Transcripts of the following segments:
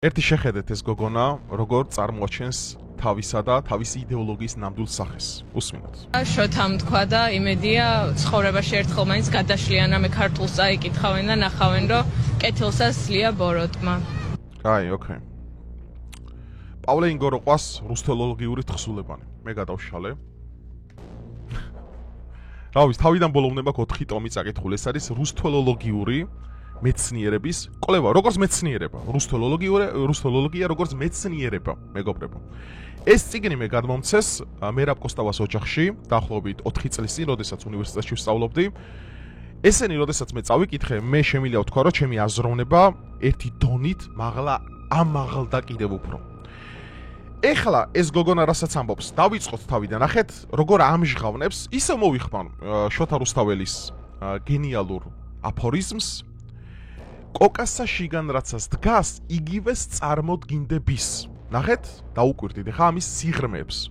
ერთი შეხედეთ ეს გოგონა, როგორ წარმოაჩენს თავისა და თავისი იდეოლოგიის ნამდვილ სახეს. უსმინოთ. შოთამ თქვა და იმედია ცხოვრებაში ერთხელ მაინც გადაშლიან ამე ქართულს წაიკითხავენ და ნახავენ, რომ კეთილსაც სლია ბოროტმა. აი, ოკეი. პავლე ინგოროყვას რუსთველოლოგიური თხზულებანი. მე გადავშალე. რავის, თავიდან ბოლომდე მაქვს 4 ტომი წაკითხული. ეს არის რუსთველოლოგიური მეცნიერების კვლევა, როგორც მეცნიერება, რუსთველოლოგია როგორც მეცნიერება, მეგობრებო. ეს წიგნი მე გადმომცეს მერაბ კოსტავას ოჯახში, დაახლოებით 4 წლის წინ, როდესაც უნივერსიტეტში ვსწავლობდი. ესენი, როდესაც მე წავიკითხე, მე შემიძლია ვთქვა, რომ ჩემი აზროვნება ერთი დონით მაღლა ამაღლდა კიდევ უფრო. ეხლა ეს გოგონა რასაც ამბობს, დავიწყოთ თავიდან, ნახეთ, როგორ ამჟღავნებს, ისე მოვიხმარ შოთა რუსთაველის გენიალურ აფორიზმს. კოკასა შიგან რაცას დგას, იგივეს წარმოდგინდების. ნახეთ, დაუკვირდით ხა ამის სიღრმეებს.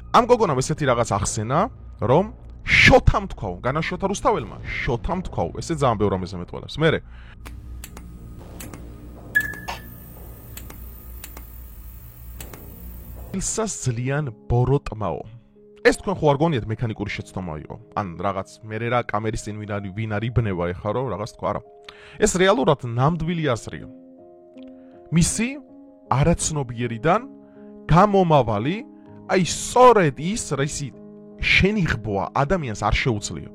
ამ გოგონამ ესეთი რაღაც ახსენა, რომ შოთამ თქვაო, განა შოთა რუსთაველმა, შოთამ თქვაო, ესე ძალიან ბევრ რამეზე მეტყველებს. მერე ილსას ძლიან ბოროტმაო. ეს თქვენ ხო არ გონიათ მექანიკური შეცდომა იყო. ან რაღაც მერე რა კამერის წინ ვინ არის ბნება ეხა რომ რაღაც თქვა არა. ეს რეალურად ნამდვილი აზრია. მისი არაცნობიერიდან გამომავალი, აი სწორედ ის, რისი შენიღბვა ადამიანს არ შეუძლია.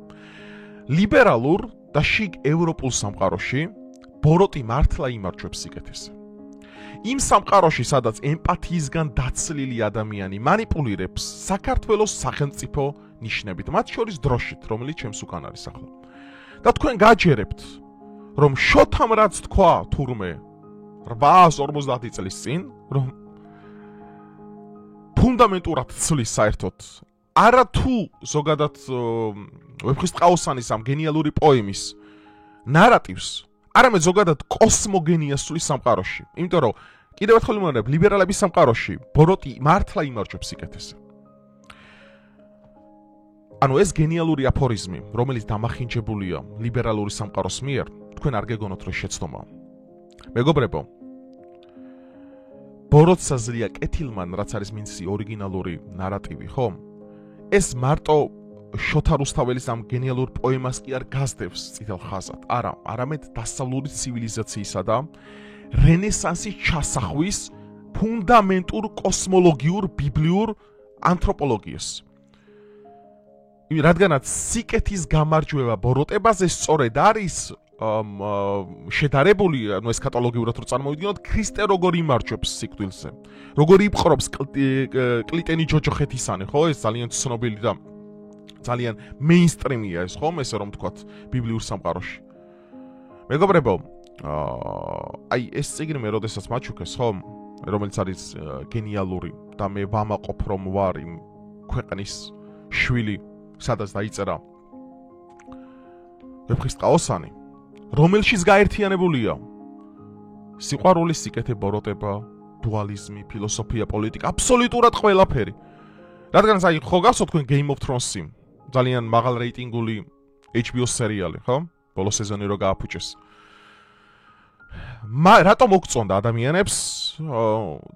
ლიბერალურ და შიგ ევროპულ სამყაროში ბოროტი მართლა იმარჯვებს სიკეთეს. იმ სამყაროში, სადაც ემპათიისგან დაცლილი ადამიანი მანიპულირებს საქართველოს სახელმწიფო ნიშნებით, მათ შორის დროშით, რომელიც ჩემს უკან არის ახლა. და თქვენ გაჯერებთ, რომ შოთამ რაც თქვა თურმე 850 წლის წინ, რომ ფუნდამენტურად ცვლის საერთოდ არა თუ ზოგადად ვეფხისტყაოსანის ამ გენიალური პოემის ნარატივს, არამედ ზოგადად კოსმოგენიას სulis სამყაროში. იმიტომ რომ კიდევ ერთხელ ვიმეორებ, ლიბერალების სამყაროში ბოროტი მართლა იმარჯვებს სიკეთეს. ანუ ეს გენიალური აფორიზმი, რომელიც დამახინჯებულია ლიბერალური სამყაროს მიერ, თქვენ არ გეგონოთ რომ შეცდომაა. მეგობრებო, ბოროტსა ძლია კეთილმან, რაც არის მისი ორიგინალური ნარატივი, ხო? ეს მარტო შოთა რუსთაველის ამ გენიალურ პოემას კი არ გასდევს წითელ ხაზად. არა, არამედ დასავლური ცივილიზაციისა და რენესანსის ჩასახვის ფუნდამენტურ კოსმოლოგიურ ბიბლიურ ანთროპოლოგიას. რადგანაც სიკეთის გამარჯვება ბოროტებაზე სწორედ არის შედარებული, ანუ ეს კატალოგიურად რო წარმოვიდგინოთ, ქრისტე როგორ იმარჯვებს სიკვდილზე. როგორ იპყრობს კლიტენი ჯოჯოხეთისანი, ხო? ეს ძალიან ცნობილი და ძალიან მეინსტრიმია ეს, ხომ, ესე რომ ვთქვათ, ბიბლიურ სამყაროში. მეგობრებო, აი ეს წიგნი მე როდესაც მაჩუქეს, ხომ, რომელიც არის გენიალური და მე ვამაყობ რომ ვარ იმ ქვეყნის შვილი, სადაც დაიწერა ვეფხისტყაოსანი, რომელშიც გაერთიანებულია სიყვარული, სიკეთე, ბოროტება, დუალიზმი, ფილოსოფია, პოლიტიკა, აბსოლუტურად ყველაფერი. რადგანაც აი ხო გახსოვთ თქვენ Game of Thrones-ი, ძალიან მაღალ რეიტინგული HBO სერიალი, ხო? ბოლო სეზონი რო გააფუჭეს. რატომ მოგწონდა ადამიანებს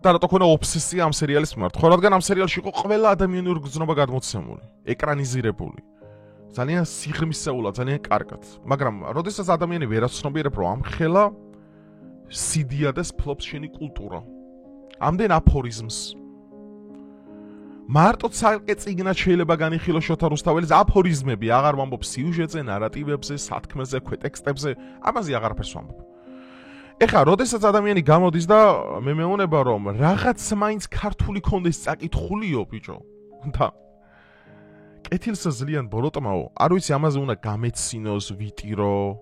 და რატო ქონა ობსესია ამ სერიალის მიმართ? ხო, რადგან ამ სერიალში იყო ყველა ადამიანური გრძნობა გადმოცემული, ეკრანიზირებული. ძალიან სიღრმისეულად, ძალიან კარგად. მაგრამ როდესაც ადამიანი ვერაცნობიერებ, რომ ამხელა სიდიადეს ფლობს შენი კულტურა. ამდენ აფორიზმს. მარტო ცალკე წიგნად შეიძლება განიხილოს შოთა რუსთაველის აფორიზმები, აღარ ვამბობ სიუჟეტზე, ნარატივებზე, სათქმეზე, ქვეტექსტებზე, ამაზე აღარაფერს ვამბობ. ეხლა, როდესაც ადამიანი გამოდის და მე მეუბნება, რომ რაღაც მაინც ქართული კონდეს წაკითხულიო, ბიჭო. და კეთილსა ძლიან ბოროტმაო, არ ვიცი ამაზე უნდა გამეცინოს, ვიტირო.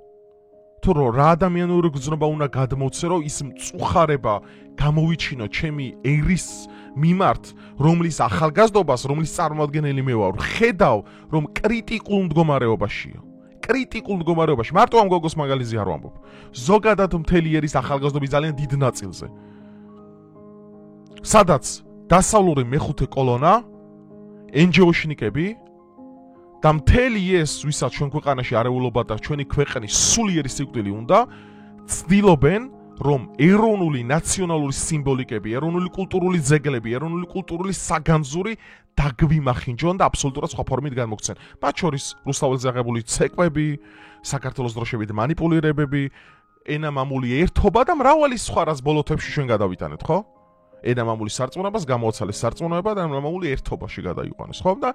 თუ რა ადამიანური გრძნობა უნდა გადმოცე, რომ ის მწუხარება გამოვიჩინო ჩემი ერის მიმართ, რომლის ახალგაზრდობას, რომლის წარმოადგენელი მე ვარ, ხედავ, რომ კრიტიკულ მდგომარეობაშია. კრიტიკულ მდგომარეობაში. მარტო ამ გოგოს მაგალითზე არ ვამბობ. ზოგადად მთელი ერის ახალგაზრდობის ძალიან დიდ ნაწილზე. სადაც დასავლური მეხუთე კოლონა, NGO-შნიკები და მთელი ეს, ვისაც ჩვენ ქვეყანაში არეულობა და ჩვენი ქვეყნის სულიერი სიკვდილი უნდა, ცდილობენ, რომ ეროვნული ნაციონალური სიმბოლიკები, ეროვნული კულტურული ძეგლები, ეროვნული კულტურული საგანძური დაგვიმახინჯონ და აბსოლუტურად სხვა ფორმით განმოქცენ. მათ შორის რუსთაველზე აღებული ცეკვები, საქართველოს დროშებით მანიპულირებები, ენამამული ერთობა და მრავალი სხვა რაც ბოლო თვეებში ჩვენ გადავიტანეთ, ხო? ენამამული სარწმუნოებას გამოაცალეს სარწმუნოება და ენამამული ერთობაში გადაიყვანეს, ხო? და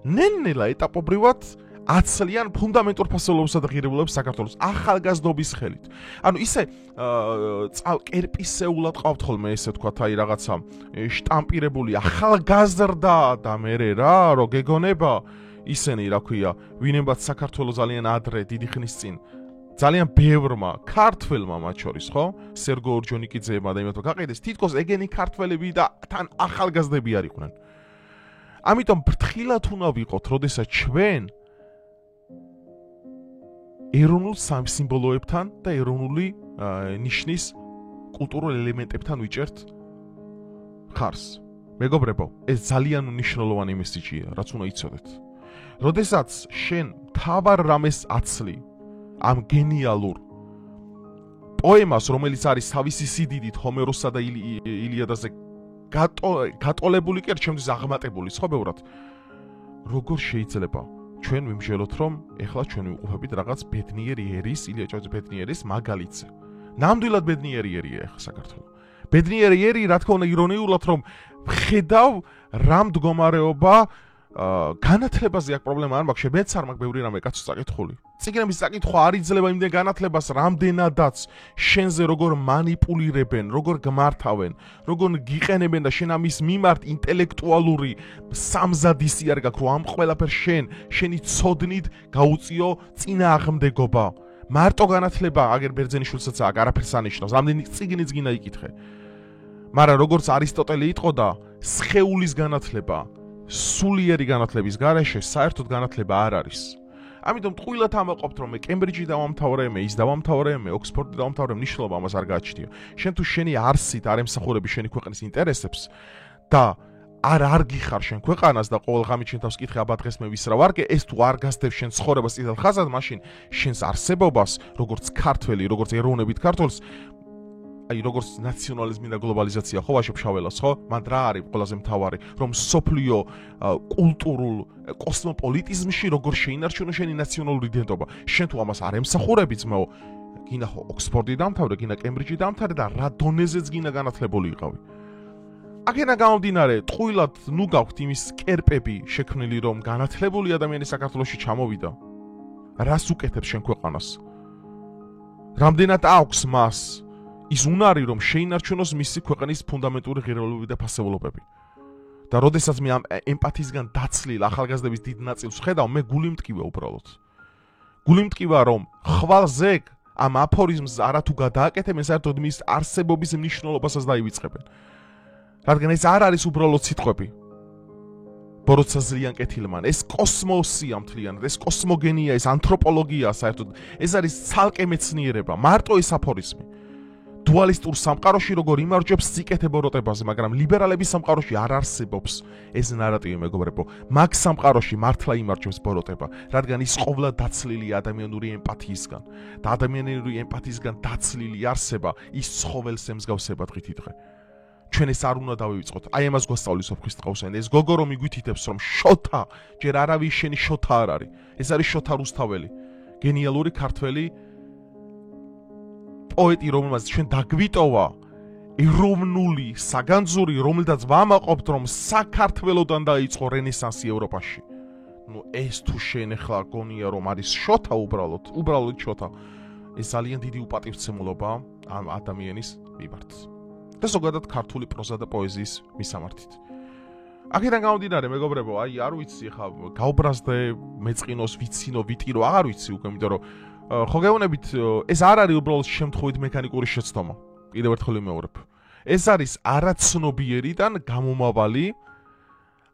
ნელ-ნელა ეტაპობრივად აცლიან ფუნდამენტურ ფასეულობასა და ღირებულებებს საქართველოს ახალგაზრდობის ხელით. ანუ ისე კერპისეულად ყავთ ხოლმე ესე თქვა, აი რაღაცა შტამპირებული ახალგაზრდა და მერე რა, რო გეგონება ისენი, რა ქვია, ვინებაც საქართველოს ძალიან ადრე დიდი ხნის წინ ძალიან ბევრმა ქართველმა მათ შორის, ხო? სერგო ორჯონიკიძეებმა და იმათო გაყიდეს, თითქოს ეგენი ქართველები და თან ახალგაზრდები არ იყვნენ. ამიტომ ფრთხილად უნდა ვიყოთ, როდესაც ჩვენ ეროვნულ სიმბოლოებთან და ეროვნული ნიშნის კულტურულ ელემენტებთან ვიჭერთ ხარს. მეგობრებო, ეს ძალიან მნიშვნელოვანი მესიჯია, რაც უნდა იცოდეთ. როდესაც შენ თავარ რამეს აცლი ამ გენიალურ პოემას, რომელიც არის თავისი სიდიდით ჰომეროსსა და ილიადაზე გატოლებული კი არ ჩემთვის აღმატებული, ხო ბევრად. როგორ შეიძლება ჩვენ ვიმსჯელოთ, რომ ეხლა ჩვენ ვიყოფებით რაღაც ბედნიერი ერის, ილია ჭავჭავაძის ბედნიერის მაგალითზე. ნამდვილად ბედნიერი ერია ეხლა საქართველო. ბედნიერი ერი, რა თქმა უნდა, ირონიულად რომ ხედავ რა მდგომარეობა განათლებაზე აქ პრობლემა არ მაქვს, მეც არ მაქვს ბევრი რამე კაცო წაკითხული. წიგნების წაკითხვა არ იძლევა იმდენ განათლებას, რამდენადაც შენზე როგორ მანიპულირებენ, როგორ გმართავენ, როგორ გიყენებენ და შენ ამის მიმართ ინტელექტუალური სამზადისი არ გაქვს, რომ ამ ყველაფერს შენი ცოდნით გაუწიო წინააღმდეგობა. მარტო განათლება, აგერ ბერძენიშვილსაც აქ არაფერს ანიშნავს, რამდენი წიგნიც გინდა იკითხე. მაგრამ როგორც არისტოტელე იტყოდა, სხეულის განათლება სულიერი განათლების გარეშე საერთოდ განათლება არ არის. ამიტომ ტყუილად ამაყობთ, რომ მე კემბრიჯი დავამთავრე, მე ის დავამთავრე, მე ოქსფორდი დავამთავრე, მნიშვნელობა ამას არ გააჩნია. შენ თუ შენი არსით არ ემსახურები შენი ქვეყნის ინტერესებს და არ გიხარ შენ ქვეყანას და ყოველ ღამით შენ თავს კითხე, აბა დღეს მე ვისრავ ვარგე, ეს თუ არ გასდევ შენ ცხოვრებას წითელ ხაზად, მაშინ შენს არსებობას, როგორც ქართველი, როგორც ეროვნებით ქართველს, აი როგორც ნაციონალიზმი და გლობალიზაცია ხო ვაშობ შაველას, ხო? მან რა არის ყველაზე მთავარი, რომ სოფლიო კულტურულ კოსმოპოლიტიზმში როგორ შეინარჩუნო შენი ნაციონალური იდენტობა. შენ თუ ამას არ ემსახურები ძმაო, გინდა ხო ოქსფორდი დამთავრე, გინდა კემბრიჯი დამთავრე და რა დონეზეც გინდა განათლებული იყავი. აქედან გამომდინარე, ტყუილად ნუ გაქვთ იმის კერპები შექმნილი, რომ განათლებული ადამიანი საქართველოში ჩამოვიდა. რას უკეთებს შენ ქვეყანას? რამდენად აქვს მას ის უნარი, რომ შეინარჩუნოს მისი ქვეყნის ფუნდამენტური ღირებულებები და ფასეულობები. და როდესაც მე ამ ემპათიისგან დაცლილ ახალგაზრდების დიდ ნაწილს ხედავ, მე გული მტკივა უბრალოდ. გული მტკივა, რომ ხვალზე ამ აფორიზმს არათუ გადააკეთებენ, საერთოდ მის არსებობის მნიშვნელობასაც დაივიწყებენ. რადგან ეს არ არის უბრალოდ სიტყვები. ბოროტსა ზლიან კეთილმან, ეს კოსმოსია მთლიანად, ეს კოსმოგენია, ეს ანთროპოლოგია საერთოდ, ეს არის ცალკე მეცნიერება, მარტო ეს აფორიზმი. დუალისტურ სამყაროში როგორ იმარჯვებს სიკეთე ბოროტებაზე, მაგრამ ლიბერალების სამყაროში არ არსებობს ეს ნარატივი, მეგობრებო. მაგ სამყაროში მართლა იმარჯვებს ბოროტება, რადგან ის ყოვლა დაცლილია ადამიანური ემპათიისგან და ადამიანური ემპათიისგან დაცლილი არსება ის ცხოველს ემსგავსება დღითი დღე. ჩვენ ეს არ უნდა დავივიწყოთ. აი ამას გვასწავლის სოფხის ტყავსანი. ეს გოგო რომ იგვითითებს, რომ შოთა, ჯერ არავის შენი შოთა არ არის. ეს არის შოთა რუსთაველი, გენიალური ქართველი პოეტი, რომელმაც ჩვენ დაგვიტოვა ეროვნული საგანძური, რომელთაც ვამაყობთ, რომ საქართველოდან დაიწყო რენესანსი ევროპაში. ნუ ეს თუ შენ ახლა გონია, რომ არის შოთა უბრალოდ შოთა, ეს ძალიან დიდი უპატივცემულობა ამ ადამიანის მიმართ. და ზოგადად ქართული პროზა და პოეზიის მისამართით. აქედან გამომდინარე, მეგობრებო, აი არ ვიცი ხა გაუბრაზდე, მეწყინოს, ვიცინო, ვიტირო, აღარ ვიცი უკვე, იმიტომ რომ ხო გეუბნებით, ეს არ არის უბრალოდ შემთხვევით მექანიკური შეცდომა. კიდევ ერთხელ ვიმეორებ. ეს არის არაცნობიერიდან გამომავალი,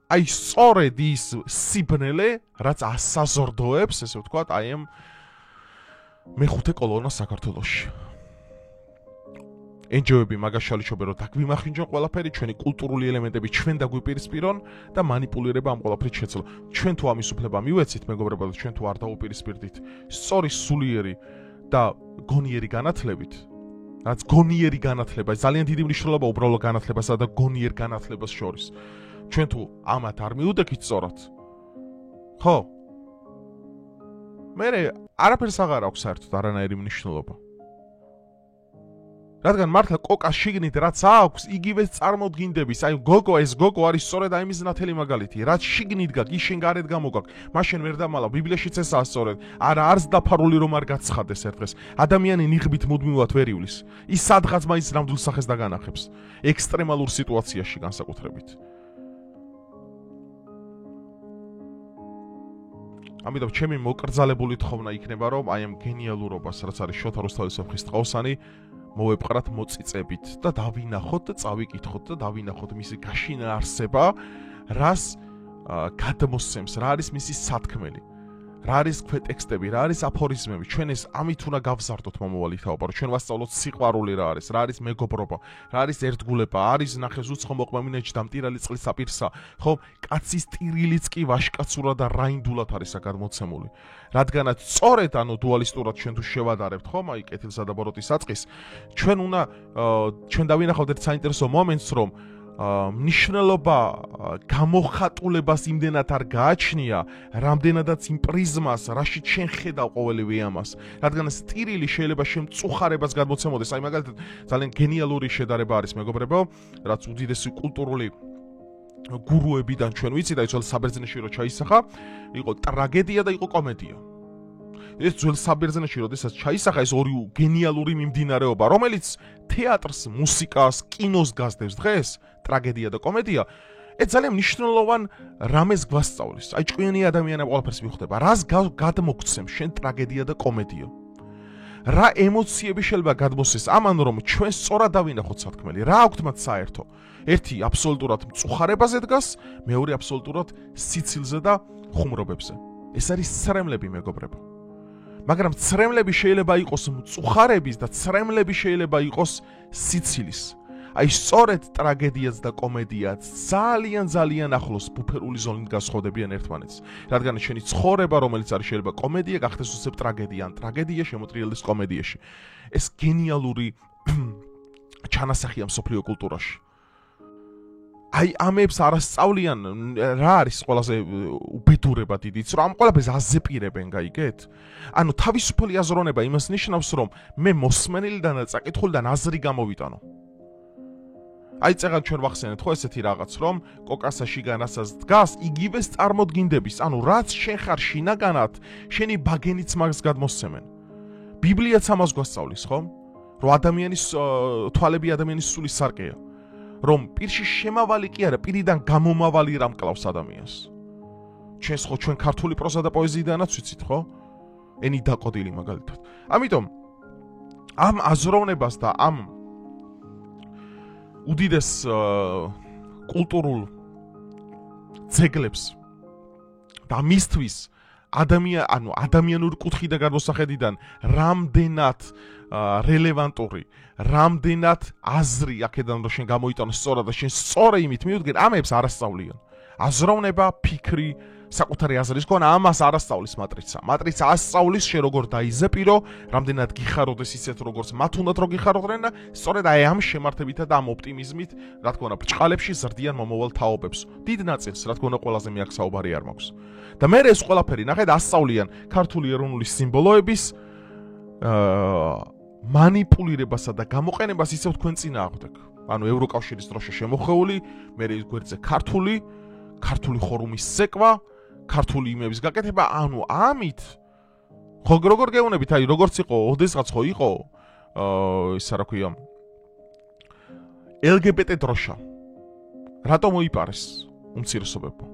აი სწორედ ის სიბნელე, რაც ასაზრდოებს, ესე ვთქვათ, აი ამ მეხუთე კოლონას საქართველოში. ენჯოები მაგაშალიშობენ, რომ დაგვიმახინჯონ ყველაფერი, ჩვენი კულტურული ელემენტები ჩვენ დაგვიპირისპირონ და მანიპულირება ამ ყველაფრით შეცვალა. ჩვენ თუ ამის უფლება მივეცით, მეგობრებო, ჩვენ თუ არ დაუპირისპირდით სწორი სულიერი და გონიერი განათლებით, რაც გონიერი განათლება, ძალიან დიდი მნიშვნელობა უბრალოდ განათლებასა და გონიერ განათლებას შორის. ჩვენ თუ ამათ არ მიუდექით სწორად. ხო? მე არაფერს აღარ აქვს საერთოდ არანაირი მნიშვნელობა. რადგან მართლა კოკას შიგნით რაც აქვს, იგივე წარმოდგინდების, აი ეს გოგო არის სწორედ აი მის ნათელი მაგალითი, რაც შიგნით გაქვს, ის შენ გარეთ გამოგაქვს, მაშინ ვერ დამალა, ბიბლიაშიც ესაა სწორედ, არა არც დაფარული რომ არ გაცხადეს ერთ დღეს. ადამიანი ნიღბით მუდმივად ვერ ივლის. ის სადღაც მაინც ნამდვილ სახეს დაგანახებს, ექსტრემალურ სიტუაციაში განსაკუთრებით. ამიტომ ჩემი მოკრძალებული თხოვნა იქნება, რომ აი ამ გენიალურობას, რაც არის შოთა რუსთავის ტყავსანი, მოვეპყრათ მოწიწებით და დავინახოთ და წავიკითხოთ და დავინახოთ მისი გაშინა არსება, რას გადმოსცემს, რა არის მისი სათქმელი, რა არის ქვეტექსტები, რა არის აფორიზმები. ჩვენ ეს ამით უნდა გავზარდოთ მომავალი თაობა, რომ ჩვენ ვასწავლოთ სიყვარული რა არის მეგობრობა, რა არის ერთგულება, არის ნახეს უცხო მოყმემინეჩ დამტირალი წყლის აპირსა, ხო? კაცის ტირილიც კი ვაშკაცურად და რაინდულად არის გადმოცემული. რადგანაც სწორედ დუალისტურად ჩვენ თუ შევადარებთ, ხო, აი კეთილსა და ბოროტის საწყის, ჩვენ დავინახავთ ერთ საინტერესო მომენტს, რომ მნიშვნელობა გამოხატულებას იმდენად არ გააჩნია, რამდენადაც იმ პრიზმას, რაშიც შენ ხედავ ყოველივე ამას. რადგან სტირილი შეიძლება შემწუხარებას გადმოცემოდეს. აი მაგალითად ძალიან გენიალური შედარება არის მეგობრებო, რაც უდიდესი კულტურული გურუებიდან ჩვენ ვიცით, აი ძველ საბერძნეთში რო ჩაისახა, იყო ტრაგედია და იყო კომედია. ეს ძველ საბერძნეთში როდესაც ჩაისახა ეს ორი გენიალური მიმდინარეობა, რომელიც თეატრს, მუსიკას, კინოს გასდევს დღეს, ტრაგედია და კომედია, ძალიან მნიშვნელოვან რამეს გვასწავლის. აი ჭკვიანი ადამიანები ყველაფერს მიხვდება. რას გადმოგცემს შენ ტრაგედია და კომედია? რა ემოციები შეიძლება გადმოსცეს ამან, რომ ჩვენ სწორად დავინახოთ სათქმელი? რა აქვთ მათ საერთო? ერთი აბსოლუტურად მწუხარებაზე დგას, მეორე აბსოლუტურად სიცილზე და ხუმრობებზე. ეს არის ცრემლები, მეგობრებო. მაგრამ ცრემლები შეიძლება იყოს მწუხარების და ცრემლები შეიძლება იყოს სიცილის. აი სწორედ ტრაგედიაც და კომედიაც ძალიან ახლოს ბუფერული ზოლით გასხოვდებიან ერთმანეთს. რადგან შენი ცხოვრება, რომელიც არის შეიძლება კომედია, გახდეს უცებ ტრაგედია, ან ტრაგედია შემოტრიალდეს კომედიაში. ეს გენიალური ჩანასახია მსოფლიო კულტურაში. აი ამებს არასწავლიან, რა არის ყველაზე უბედურება დიდიც, რომ ამ ყველაფერს აზეპირებენ, გაიგეთ? ანუ თავისუფალი აზროვნება იმას ნიშნავს, რომ მე მოსმენილიდან და წაკითხულიდან აზრი გამოვიტანო. აი წეგან ჩვენ ვახსენეთ ხო ესეთი რაღაც, რომ კოკასაში განასაც დგას იგივე წარმოდგინდების, ანუ რაც შენ ხარ შინაგანად, შენი ბაგენიც მაგს გადმოსცემენ. ბიბლიაც ამას გვასწავლის, ხო? რომ ადამიანის თვალები ადამიანის სულის სარკეა. რომ პირში შემავალი კი არა, პირიდან გამომავალი რამ კლავს ადამიანს. ჩვენ ქართული პროზა და პოეზიიდანაც ვიცით, ხო? ენი დაკოდილი მაგალითად. ამიტომ ამ აზროვნებას და ამ უდიდეს კულტურულ ძეგლებს და მისთვის ადამიანური კუთხიდან გადმოსახედიდან რამდენად რელევანტური, რამდენად აზრი აქედან რომ შენ გამოიტანო სწორად და შენ სწორი იმით მიუდგენ, ამებს არასწავლიან. აზროვნება, ფიქრი, საკუთარი აზრის ქონა, ამას არასწავლის მატრიცა. მატრიცა ასწავლის შენ როგორ დაიზეპირო, რამდენად გიხაროდეს ისეთ როგორც მათ უნდათ რომ გიხაროდნენ და სწორედ აი ამ შემართებითა და ამ ოპტიმიზმით, რა თქმა უნდა, ბრჭყალებში ზრდიან მომავალ თაობებს. დიდ ნაწილს, რა თქმა უნდა, ყველაზე მე აქ საუბარი არ მაქვს. და მე ეს ყველაფერი ნახეთ ასწავლიან ქართული ეროვნული სიმბოლოების манипулირებასა და გამოყენებას ისევ თქვენ წინააღმდეგ. ანუ ევროკავშირის დროშა შემოხეული, მე ის გვერდზე ქართული ხორუმის სეკვა, ქართული იმების გაკეთება, ანუ ამით ხო როგორ გეუბნებით, აი როგორც იყო, ოდესღაც ხო იყო ისა რა ქვია LGBT დროშა. რატომ მოიპარეს უმცირესობებმა?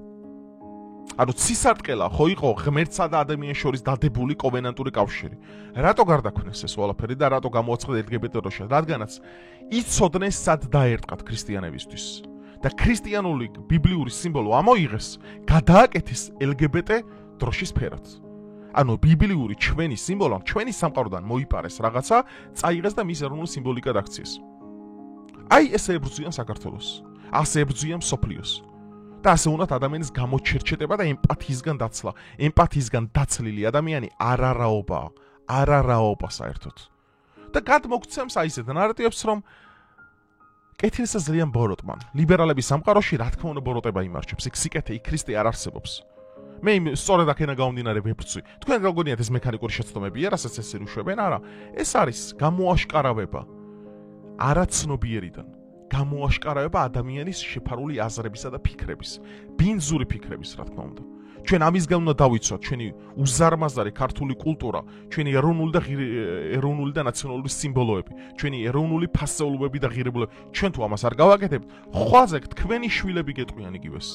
ანუ ცისარტყელა ხო იყო ღმერთსა და ადამიანს შორის დადებული კოვენანტური კავშირი. რატო გარდაქმნეს ეს ყველაფერი და რატო გამოაცხადა LGBT დროშა? რადგანაც იცოდნენ სად დაერტყათ ქრისტიანებისთვის. და ქრისტიანული ბიბლიური სიმბოლო ამოიღეს, გადააკეთეს LGBT დროშის ფერად. ანუ ბიბლიური ჩვენი სიმბოლო, ჩვენი სამყაროდან მოიპარეს რაღაცა, წაიღეს და მის ეროვნულ სიმბოლიკად აქციეს. აი ესე ებრძვიან საქართველოს. ასე ებრძვიან მსოფლიოს. და ასე უნდათ ადამიანის გამოჩერჩეტება და ემპათიისგან დაცლა. ემპათიისგან დაცლილი ადამიანი არარაობა საერთოდ. და გადმოგცემს აი ესეთ ნარატივებს, რომ კეთილსა ძალიან ბოროტმან. ლიბერალების სამყაროში რა თქმა უნდა ბოროტება იმარჩევს. იქ სიკეთე, იქ ქრისტე არ არსებობს. მე სწორედ აქედან გამომდინარე ვეფრცვი. თქვენ როგორ ეს მექანიკური შეცდომებია, რასაც ესე უშვებენ? არა, ეს არის გამოაშკარავება არაცნობიერიდან. გამოაშკარავება ადამიანის შეფარული აზრებისა და ფიქრების, ბინძური ფიქრების, რა თქმა უნდა. ჩვენ ამისგან უნდა დავიცვათ ჩვენი უზარმაზარი ქართული კულტურა, ჩვენი ეროვნული და ნაციონალური სიმბოლოები, ჩვენი ეროვნული ფასეულობები და ღირებულებები. ჩვენ თუ ამას არ გავაკეთებთ, ხვაზე თქვენი შვილები გეტყვიან იგივეს.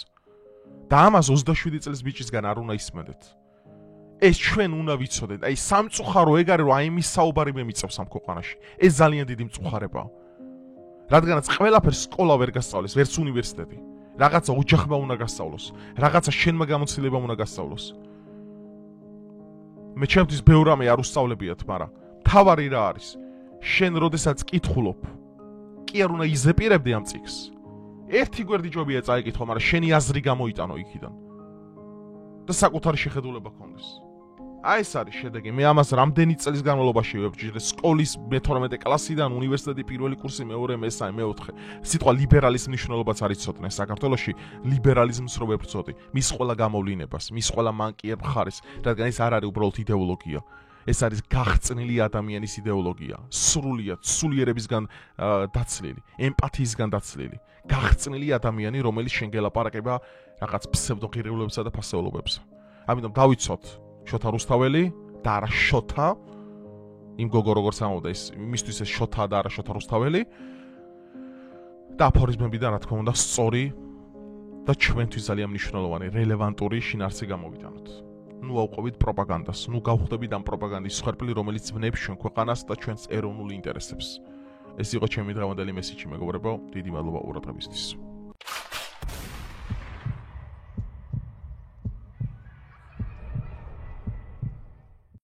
და ამას 27 წლის ბიჭისგან არ უნდა ისმენდეთ. ეს ჩვენ უნდა ვიცოდეთ. აი სამწუხარო ეგ არის, რომ აი მის საუბარი მე მიწევს ამ ქვეყანაში. ეს ძალიან დიდი მწუხარებაა. რადგანაც ყველაფერს სკოლა ვერ გასწავლის, ვერც უნივერსიტეტი. რაღაცა ოჯახმა უნდა გასწავლოს, რაღაცა შენმა გამოცდილებამ უნდა გასწავლოს. მე ჩემთვის ბევრ რამე არ უსწავლებიათ, მაგრამ თავარი რა არის? შენ როდესაც კითხულობ, კი არ უნდა იზეპირებდე ამ წიგნს. ერთი გვერდიჯობია წაიკითხო, მაგრამ შენი აზრი გამოიტანო იქიდან. და საკუთარი შეხედულება გქონდეს. აი ეს არის შედეგი. მე ამას რამდენი წლის განმავლობაში ვებჭირე სკოლის მე-12 კლასიდან უნივერსიტეტი პირველი კურსი, მეორე, მესამე, მეოთხე. სიტყვა ლიბერალიზმის მნიშვნელობაც არ იცოდნენ საქართველოში. ლიბერალიზმს რო ვებრძოდი, მის ყველა გამოვლინებას, მის ყველა მანკიერ მხარეს, რადგან ეს არ არის უბრალოდ იდეოლოგია. ეს არის გახწნილი ადამიანის იდეოლოგია, სრულიად სულიერებისგან დაცლილი, ემპათიისგან დაცლილი. გახწნილი ადამიანი, რომელიც შენ გელაპარაკება რაღაც ფსევდოღირებულებებსა და ფასეულობებზე. ამიტომ დავიცოთ შოთა რუსთაველი და არა შოთა, იმ გოგო როგორც ამოდა ის, მისთვის ეს შოთა და არა შოთა რუსთაველი. და აფორიზმებიდან რა თქმა უნდა სწორი და ჩვენთვის ძალიან მნიშვნელოვანი, რელევანტური შინაარსი გამოვიტანოთ. ნუ ავყვებით პროპაგანდას, ნუ გავხვდებით ამ პროპაგანდის სხერფლი, რომელიც ბნებს ჩვენ ქვეყანას და ჩვენს ეროვნულ ინტერესებს. ეს იყო ჩემი დღევანდელი მესიჯი, მეგობრებო, დიდი მადლობა ყურადღებისთვის.